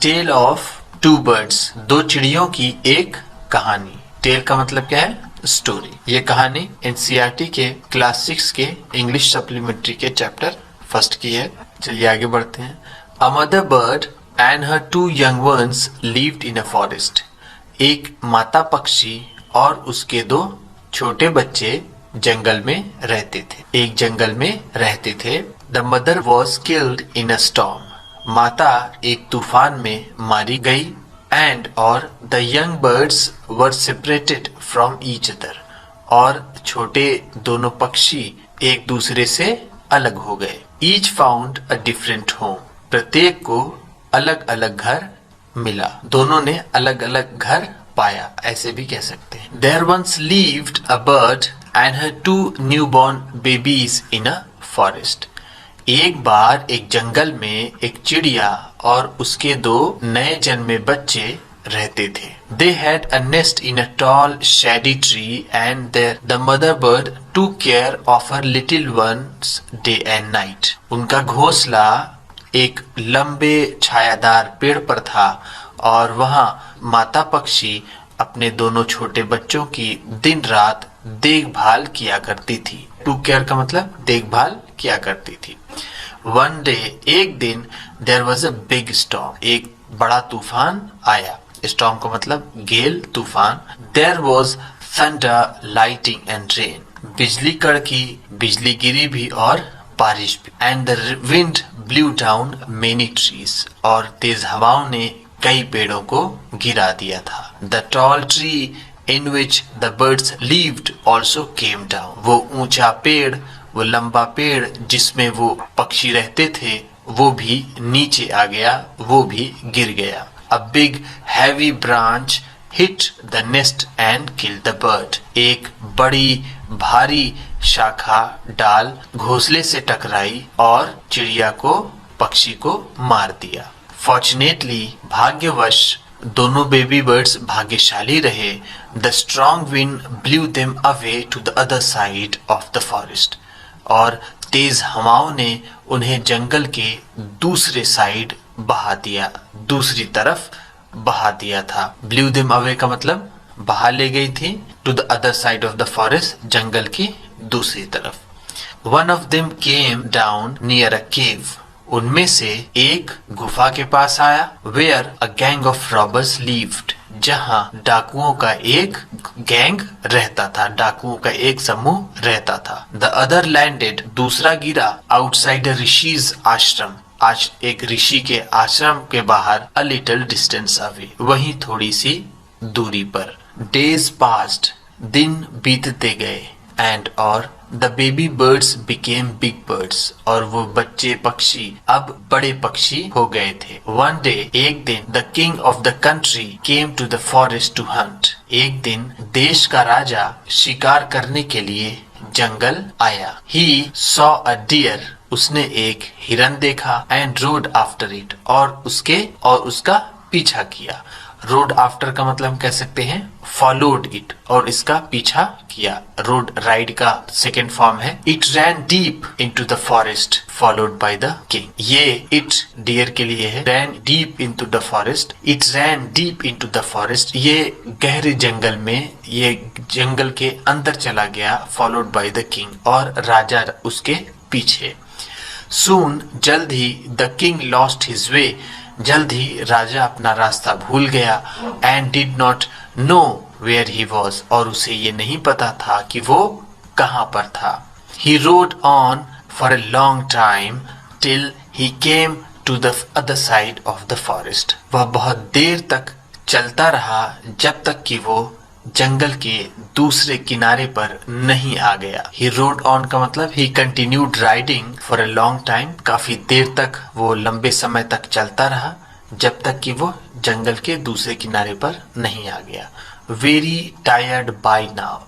Tell of two birds, दो चिड़ियों की एक कहानी। टेल का मतलब क्या है? स्टोरी। ये कहानी एनसीईआरटी के क्लास 6 के इंग्लिश सप्लीमेंट्री के चैप्टर फर्स्ट की है। चलिए आगे बढ़ते हैं। A mother bird and her two young ones lived in a forest. एक माता पक्षी और उसके दो छोटे बच्चे जंगल में रहते थे, एक जंगल में रहते थे। The mother was killed in a storm. माता एक तूफान में मारी गई। एंड और the young birds were separated from each other. और छोटे दोनों पक्षी एक दूसरे से अलग हो गए। Each found a different home. प्रत्येक को अलग अलग घर मिला। दोनों ने अलग अलग घर पाया, ऐसे भी कह सकते हैं। There once lived a bird and her two new born babies in a forest. एक बार एक जंगल में एक चिड़िया और उसके दो नए जन्मे बच्चे रहते थे। They had a nest in a tall shady tree and there the mother bird took care of her little ones day and night. उनका घोंसला एक लंबे छायादार पेड़ पर था और वहाँ माता पक्षी अपने दोनों छोटे बच्चों की दिन रात देखभाल किया करती थी। टू केयर का मतलब देखभाल किया करती थी। वन डे, एक दिन, there was a big storm. एक बड़ा तूफान आया। स्टॉर्म का मतलब गेल, तूफान। There was thunder, lightning and rain. बिजली कड़की, बिजली गिरी भी और बारिश भी। And the wind blew down many trees. और तेज हवाओं ने कई पेड़ों को गिरा दिया था। The tall tree in which the birds lived also came down. वो ऊंचा पेड़, वो लंबा पेड़ जिसमें वो पक्षी रहते थे, वो भी नीचे आ गया, वो भी गिर गया। A big heavy branch hit the nest and kill the bird. एक बड़ी भारी शाखा डाल घोंसले से टकराई और चिड़िया को, पक्षी को मार दिया। फॉर्चुनेटली, भाग्यवश, दोनों बेबी बर्ड्स भाग्यशाली रहे। The strong wind blew them away to the other side of the forest. और तेज हवाओं ने उन्हें जंगल के दूसरे साइड बहा दिया, दूसरी तरफ बहा दिया था। ब्लू देम अवे का मतलब बहा ले गई थी। To the other side of the forest, जंगल की दूसरी तरफ। One of them came down near a cave. उनमें से एक गुफा के पास आया। Where a gang of robbers lived. जहां डाकुओं का एक गैंग रहता था, डाकुओं का एक समूह रहता था। द अदर लैंडेड, दूसरा गिरा। आउटसाइड ऋषिज आश्रम, आज एक ऋषि के आश्रम के बाहर। अ लिटिल डिस्टेंस अवे, वहीं थोड़ी सी दूरी पर। डेज पास्ड, दिन बीतते गए। एंड और the baby birds became big birds. और वो बच्चे पक्षी अब बड़े पक्षी हो गए थे। वन डे, एक दिन, the king of the country came to the forest to hunt. एक दिन देश का राजा शिकार करने के लिए जंगल आया। ही सॉ अ डियर, उसने एक हिरन देखा। एंड रोड आफ्टर इट, और उसका पीछा किया। रोड आफ्टर का मतलब हम कह सकते हैं फॉलोड इट, और इसका पीछा किया। रोड राइड का सेकेंड फॉर्म है। It ran deep into the forest followed by the king. ये इट डियर के लिए है। Ran deep into the forest, it ran deep into the forest. ये गहरे जंगल में, ये जंगल के अंदर चला गया। फॉलोड बाय द किंग, और राजा उसके पीछे। सून, जल्द ही, the king lost his way. जल्द ही राजा अपना रास्ता भूल गया। And did not know where he was, और उसे ये नहीं पता था कि वो कहाँ पर था। He rode on for a long time till he came to the other side of the forest. वह बहुत देर तक चलता रहा, जब तक कि वो जंगल के दूसरे किनारे पर नहीं आ गया। ही रोड ऑन का मतलब ही continued riding for a long time. काफी देर तक, वो लंबे समय तक चलता रहा, जब तक कि वो जंगल के दूसरे किनारे पर नहीं आ गया। वेरी टायर्ड बाय नाउ,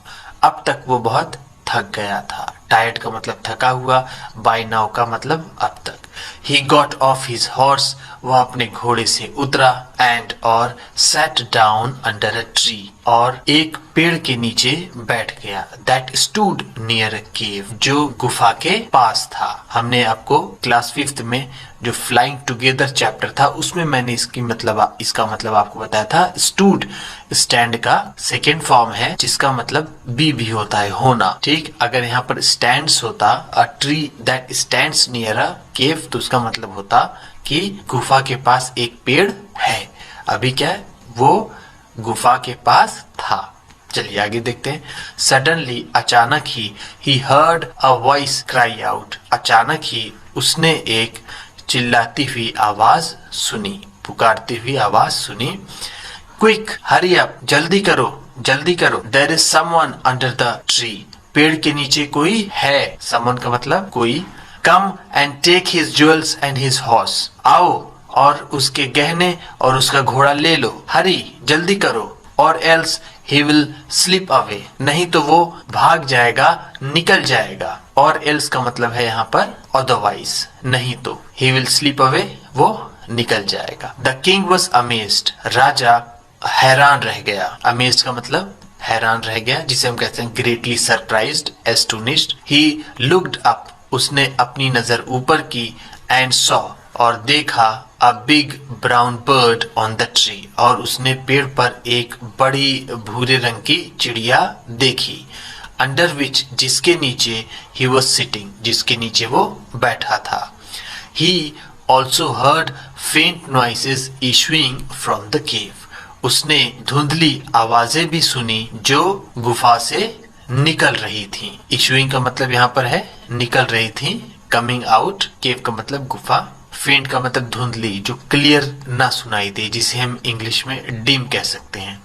अब तक वो बहुत थक गया था। टायर्ड का मतलब थका हुआ, बाय नाउ का मतलब अब तक। He got off his horse, वह अपने घोड़े से उतरा एंड और sat down under a tree और एक पेड़ के नीचे बैठ गया that stood near a cave जो गुफा के पास था। हमने आपको क्लास 5th में जो फ्लाइंग टुगेदर चैप्टर था उसमें मैंने इसका मतलब आपको बताया था। स्टूड स्टैंड का सेकेंड फॉर्म है जिसका मतलब बी भी होता है होना। ठीक, अगर यहाँ पर स्टैंड्स होता a tree that stands near a cave तो उसका मतलब होता कि गुफा के पास एक पेड़ है। अभी क्या है, वो गुफा के पास था। चलिए आगे देखते हैं। सडनली अचानक he heard a voice cry out. अचानक ही उसने एक चिल्लाती हुई आवाज सुनी, पुकारती हुई आवाज सुनी। क्विक हरी अप, जल्दी करो जल्दी करो। There is someone under the tree. पेड़ के नीचे कोई है। समवन का मतलब कोई। Come and take his jewels and his horse. आओ और उसके गहने और उसका घोड़ा ले लो। हरी जल्दी करो और else he will slip away. नहीं तो वो भाग जाएगा, निकल जाएगा। और एल्स का मतलब है यहाँ पर अदरवाइज, नहीं तो। ही विल स्लिप अवे, वो निकल जाएगा। The king was amazed. राजा हैरान रह गया। अमेज्ड का मतलब हैरान रह गया, जिसे हम कहते हैं greatly surprised, astonished. He looked up. उसने अपनी नजर ऊपर की एंड सॉ और देखा अ big brown bird on the tree और उसने पेड़ पर एक बड़ी भूरे रंग की चिड़िया देखी। अंडर विच जिसके नीचे ही वॉज सिटिंग, जिसके नीचे वो बैठा था। ही ऑल्सो हर्ड फेंट noises issuing from the cave. उसने धुंधली आवाजें भी सुनी जो गुफा से निकल रही थी। इशूइंग का मतलब यहाँ पर है निकल रही थी। कमिंग आउट, केव का मतलब गुफा, फेंट का मतलब धुंधली, जो क्लियर ना सुनाई दे, जिसे हम इंग्लिश में डिम कह सकते हैं।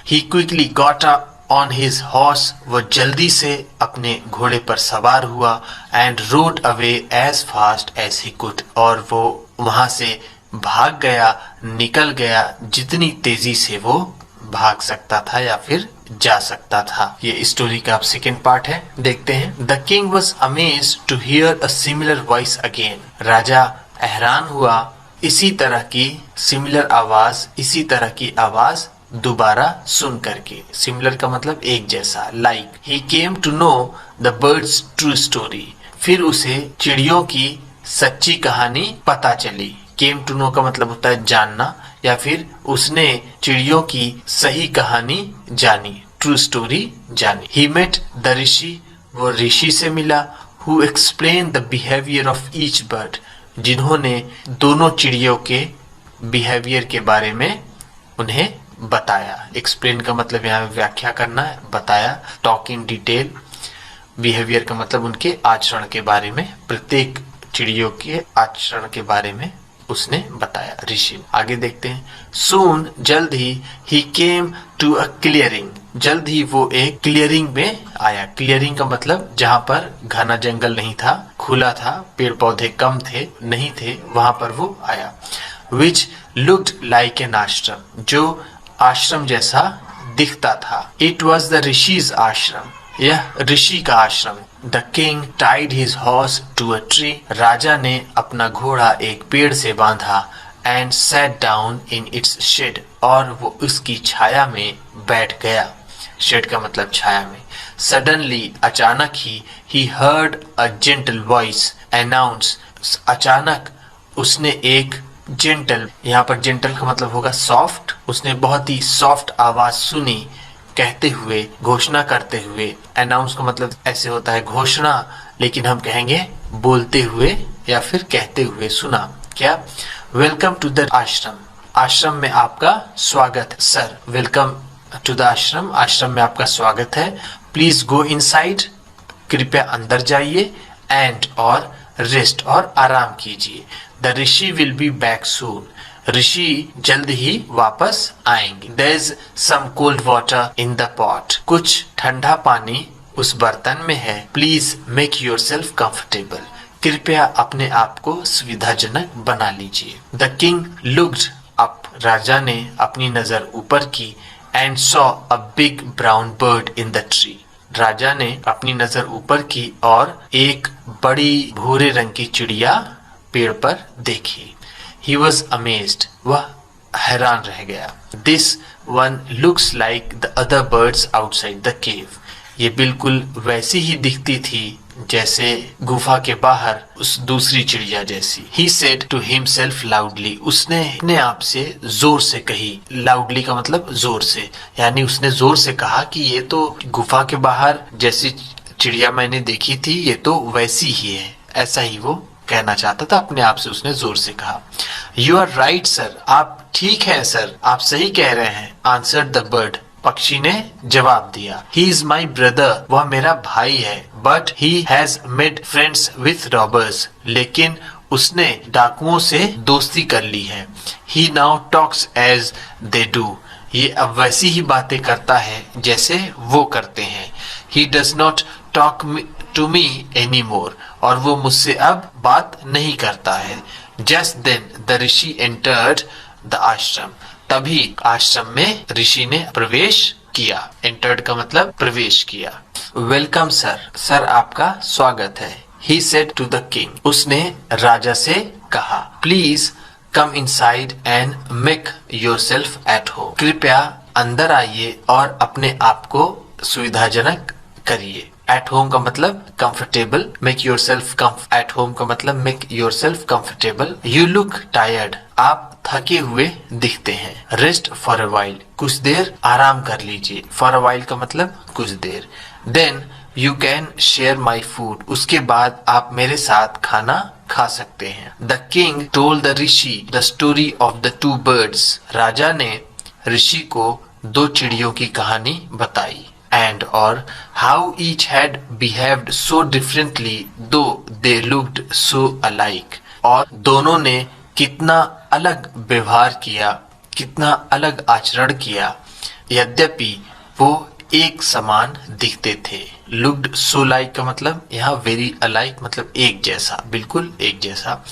He quickly got on his horse. वो जल्दी से अपने घोड़े पर सवार हुआ and rode away as fast as he could. और वो वहां से भाग गया, निकल गया जितनी तेजी से वो भाग सकता था या फिर जा सकता था। ये स्टोरी का अब सेकेंड पार्ट है, देखते हैं। The king was amazed to hear a similar voice again. राजा हैरान हुआ इसी तरह की सिमिलर आवाज, इसी तरह की आवाज दोबारा सुन करके। सिमिलर का मतलब एक जैसा, like. He came to know the birds true story. फिर उसे चिड़ियों की सच्ची कहानी पता चली। केम टू नो का मतलब होता है जानना, या फिर उसने चिड़ियों की सही कहानी जानी, ट्रू स्टोरी जानी। ही मेट द ऋषि। वो ऋषि से मिला। Who explain the behaviour of each bird. जिन्होंने दोनों चिड़ियों के बिहेवियर के बारे में उन्हें बताया। एक्सप्लेन का मतलब यहाँ व्याख्या करना है, बताया। Talk in detail. बिहेवियर का मतलब उनके आचरण के बारे में, प्रत्येक चिड़ियों के आचरण के बारे में उसने बताया ऋषि। आगे देखते हैं। सून जल्द ही केम टू अ क्लियरिंग। जल्द ही वो एक क्लियरिंग में आया। क्लियरिंग का मतलब जहाँ पर घना जंगल नहीं था, खुला था, पेड़ पौधे कम थे, नहीं थे, वहां पर वो आया। विच लुक्ड लाइक एन आश्रम। जो आश्रम जैसा दिखता था। इट वॉज द ऋषिज आश्रम। यह ऋषि का आश्रम। The king tied his horse to a tree. राजा ने अपना घोड़ा एक पेड़ से बांधा and sat down in its shade. और वो उसकी छाया में बैठ गया। शेड का मतलब छाया में। सडनली अचानक he heard a gentle voice announce. अचानक उसने एक जेंटल, यहाँ पर जेंटल का मतलब होगा सॉफ्ट। उसने बहुत ही सॉफ्ट आवाज सुनी, कहते हुए, घोषणा करते हुए। अनाउंस का मतलब ऐसे होता है घोषणा, लेकिन हम कहेंगे बोलते हुए या फिर कहते हुए। सुना क्या? वेलकम टू द आश्रम। आश्रम में आपका स्वागत। सर, वेलकम टू द आश्रम। आश्रम में आपका स्वागत है। Please go inside. कृपया अंदर जाइए। एंड और रेस्ट और आराम कीजिए। The rishi will be back soon. ऋषि जल्द ही वापस आएंगे। There is some cold water in the pot. कुछ ठंडा पानी उस बर्तन में है। Please make yourself comfortable. कृपया अपने आप को सुविधाजनक बना लीजिए। The king looked up. राजा ने अपनी नजर ऊपर की and saw a big brown bird in the tree. राजा ने अपनी नजर ऊपर की और एक बड़ी भूरे रंग की चिड़िया पेड़ पर देखी। He was amazed. वह हैरान रह गया. This one looks like the other birds outside the cave. ये बिल्कुल वैसी ही दिखती थी जैसे गुफा के बाहर उस दूसरी चिड़िया जैसी. He said to himself loudly. उसने अपने आप से जोर से कही. Loudly का मतलब जोर से, यानी उसने जोर से कहा कि ये तो गुफा के बाहर जैसी चिड़िया मैंने देखी थी, ये तो वैसी ही है. ऐसा ही वो कहना चाहता था, अपने आप से उसने जोर से कहा. You are right, sir. आप ठीक है सर, आप सही कह रहे हैं. Answered the bird. पक्षी ने जवाब दिया. He is my brother. वह मेरा भाई है. But he has made friends with robbers. लेकिन उसने डाकुओं से दोस्ती कर ली है. He now talks as they do. ये अब वैसी ही बातें करता है जैसे वो करते हैं. He does not talk to me anymore. और वो मुझसे अब बात नहीं करता है. Just then the rishi entered the ashram. तभी आश्रम में ऋषि ने प्रवेश किया. एंटर्ड का मतलब प्रवेश किया. Welcome sir. सर आपका स्वागत है. He said to the king. उसने राजा से कहा. Please come inside and make yourself at home. कृपया अंदर आइए और अपने आप को सुविधाजनक करिए. At home का मतलब comfortable. Make yourself at home का मतलब make yourself comfortable. You look tired. आप थके हुए दिखते हैं. Rest for a while. कुछ देर आराम कर लीजिए. For a while का मतलब कुछ देर. Then you can share my food. उसके बाद आप मेरे साथ खाना खा सकते हैं. The king told the rishi the story of the two birds. राजा ने ऋषि को दो चिड़ियों की कहानी बताई. And or how each had behaved so differently though they looked so alike. और दोनों ने कितना अलग व्यवहार किया, कितना अलग आचरण किया, यद्यपि वो एक समान दिखते थे. Looked so like का मतलब यहाँ very alike मतलब एक जैसा, बिल्कुल एक जैसा.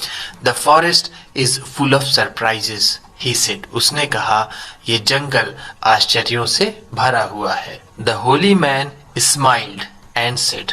The forest is full of surprises. He said. उसने कहा ये जंगल आश्चर्यों से भरा हुआ है. The holy man smiled and said.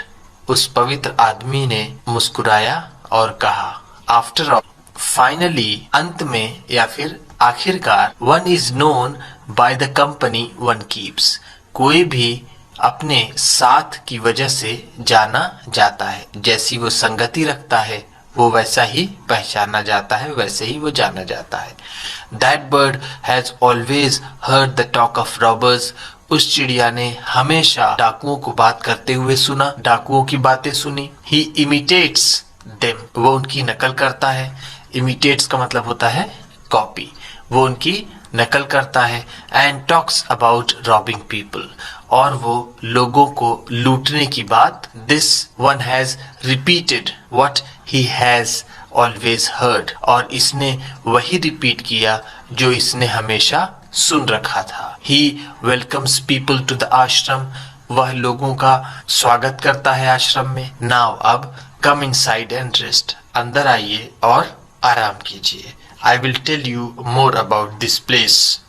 उस पवित्र आदमी ने मुस्कुराया और कहा. After all, finally, अंत में या फिर आखिरकार, one is known by the company one keeps. कोई भी अपने साथ की वजह से जाना जाता है. जैसी वो संगति रखता है वो वैसा ही पहचाना जाता है, वैसे ही वो जाना जाता है. That bird has always heard the talk of robbers. उस चिड़िया ने हमेशा डाकुओं को बात करते हुए सुना, डाकुओं की बातें सुनी. He imitates them. वो उनकी नकल करता है. Imitates का मतलब होता है कॉपी. वो उनकी नकल करता है. And talks about robbing people. और वो लोगों को लूटने की बात. This one has repeated what he has always heard. और इसने वही रिपीट किया जो इसने हमेशा सुन रखा था. He welcomes people to the ashram. वह लोगों का स्वागत करता है आश्रम में. Now अब come inside and rest. अंदर आइए और आराम कीजिए. I will tell you more about this place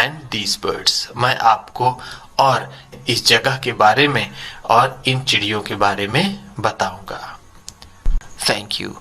and these birds. मैं आपको और इस जगह के बारे में और इन चिड़ियों के बारे में बताऊंगा. Thank you.